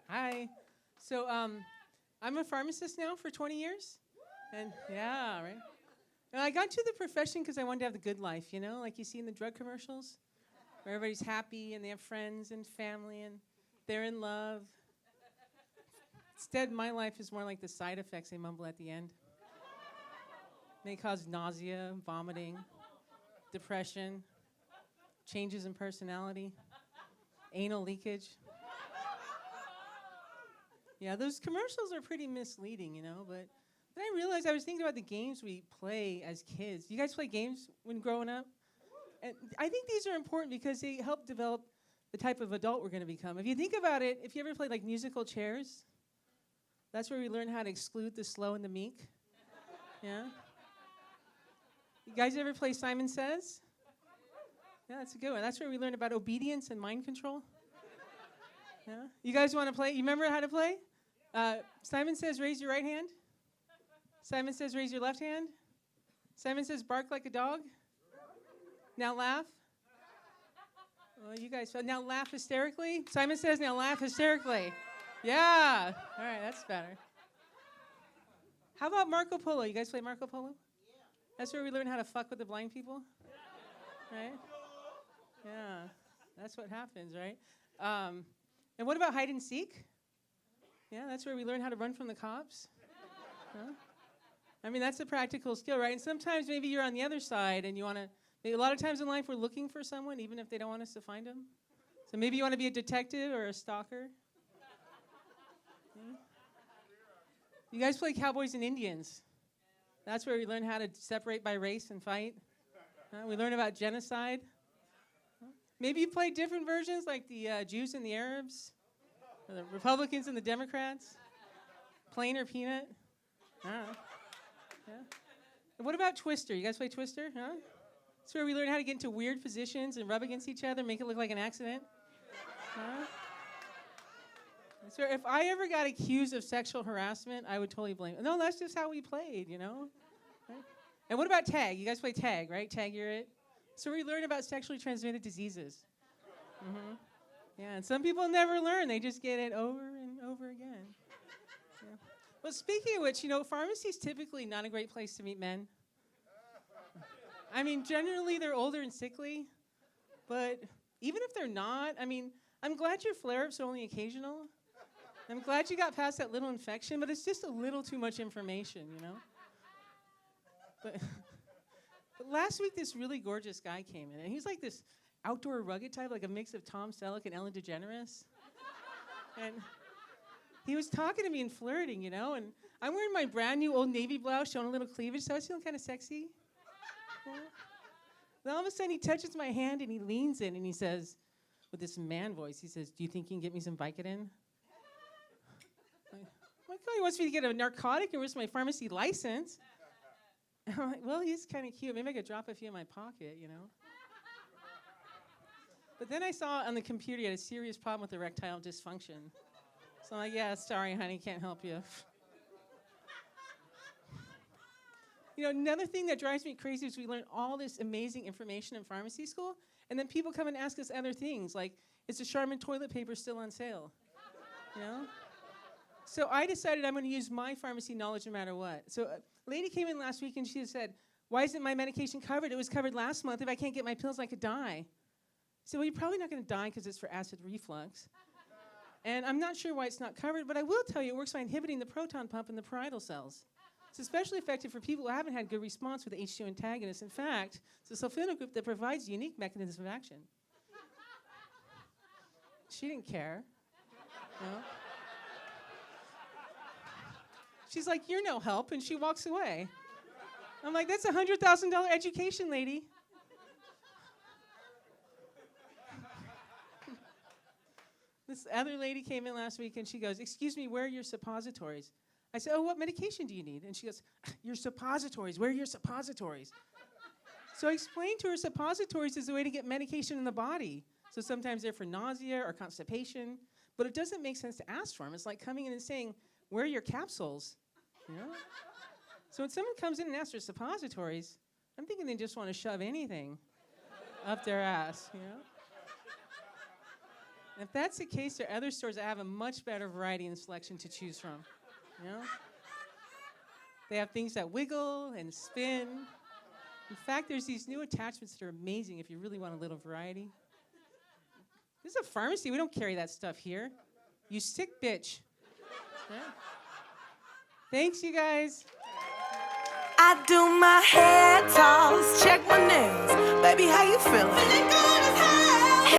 Hi. So I'm a pharmacist now for 20 years. And yeah, right. And I got to the profession because I wanted to have the good life, you know, like you see in the drug commercials, where everybody's happy and they have friends and family and they're in love. Instead, my life is more like the side effects they mumble at the end. They cause nausea, vomiting, depression, changes in personality, anal leakage. Yeah, those commercials are pretty misleading, you know, but then I realized I was thinking about the games we play as kids. You guys play games when growing up? And I think these are important because they help develop the type of adult we're going to become. If you think about it, if you ever played like musical chairs, that's where we learn how to exclude the slow and the meek. Yeah? You guys ever play Simon Says? Yeah, that's a good one. That's where we learn about obedience and mind control. Yeah? You guys want to play? You remember how to play? Simon Says, raise your right hand. Simon Says, raise your left hand. Simon Says, bark like a dog. Now laugh. Oh, you guys, now laugh hysterically. Simon Says, now laugh hysterically. Yeah. All right, that's better. How about Marco Polo? You guys play Marco Polo? That's where we learn how to fuck with the blind people. Right? Yeah. That's what happens, right? And what about hide and seek? Yeah, that's where we learn how to run from the cops. Huh? I mean, that's a practical skill, right? And sometimes maybe you're on the other side and you want to, a lot of times in life we're looking for someone even if they don't want us to find them. So maybe you want to be a detective or a stalker. Yeah. You guys play Cowboys and Indians. That's where we learn how to separate by race and fight. We learn about genocide. Maybe you play different versions like the Jews and the Arabs, or the Republicans and the Democrats, plain or peanut. I don't know. Yeah. And what about Twister? You guys play Twister? Huh? That's where we learn how to get into weird positions and rub against each other, make it look like an accident. Huh? That's where if I ever got accused of sexual harassment, I would totally blame it. No, that's just how we played, you know? Right? And what about tag? You guys play tag, right? Tag, you're it. So we learn about sexually transmitted diseases. Mm-hmm. Yeah, and some people never learn. They just get it over and over again. Yeah. Well, speaking of which, you know, pharmacy is typically not a great place to meet men. I mean, generally they're older and sickly, but even if they're not, I mean, I'm glad your flare-ups are only occasional. I'm glad you got past that little infection, but it's just a little too much information, you know? But last week, this really gorgeous guy came in, and he's like this outdoor rugged type, like a mix of Tom Selleck and Ellen DeGeneres. And he was talking to me and flirting, you know, and I'm wearing my brand new Old Navy blouse, showing a little cleavage, so I was feeling kind of sexy. Yeah. Then all of a sudden, he touches my hand, and he leans in, and he says, with this man voice, he says, "Do you think you can get me some Vicodin?" I'm like, oh, he wants me to get a narcotic and risk my pharmacy license. I'm like, well, he's kind of cute. Maybe I could drop a few in my pocket, you know? But then I saw on the computer he had a serious problem with erectile dysfunction. So I'm like, yeah, sorry, honey, can't help you. You know, another thing that drives me crazy is we learn all this amazing information in pharmacy school, and then people come and ask us other things, like, is the Charmin toilet paper still on sale? You know? So I decided I'm going to use my pharmacy knowledge no matter what. So a lady came in last week and she said, why isn't my medication covered? It was covered last month. If I can't get my pills, I could die. I said, well, you're probably not going to die because it's for acid reflux. And I'm not sure why it's not covered, but I will tell you it works by inhibiting the proton pump in the parietal cells. It's especially effective for people who haven't had good response with the H2 antagonists. In fact, it's a sulfonyl group that provides a unique mechanism of action. She didn't care. You know? She's like, you're no help, and she walks away. I'm like, that's a $100,000 education, lady. This other lady came in last week, and she goes, excuse me, where are your suppositories? I said, oh, what medication do you need? And she goes, your suppositories, where are your suppositories? So I explained to her suppositories is a way to get medication in the body. So sometimes they're for nausea or constipation, but it doesn't make sense to ask for them. It's like coming in and saying, where are your capsules? You know? So when someone comes in and asks for suppositories, I'm thinking they just want to shove anything up their ass, you know? And if that's the case, there are other stores that have a much better variety and selection to choose from. You know? They have things that wiggle and spin. In fact, there's these new attachments that are amazing if you really want a little variety. This is a pharmacy. We don't carry that stuff here. You sick bitch. Yeah. Thanks, you guys. I do my hair toss, check my nails. Baby, how you feeling?